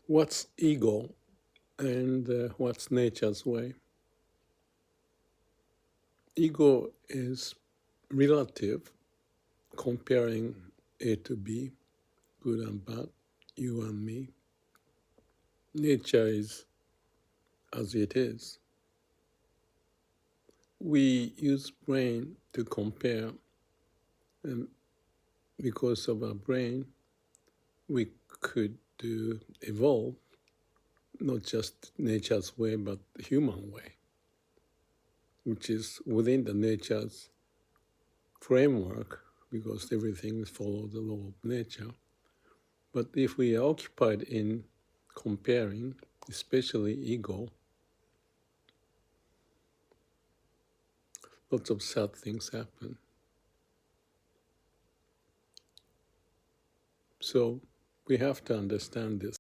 What's ego and what's nature's way? Ego is relative, comparing A to B, good and bad, you and me. Nature is as it is. We use brain to compare, and because of our brain, we could evolve not just nature's way, but the human way, which is within the nature's framework, because everything follows the law of nature. But if we are occupied in comparing, especially ego, lots of sad things happen. So we have to understand this.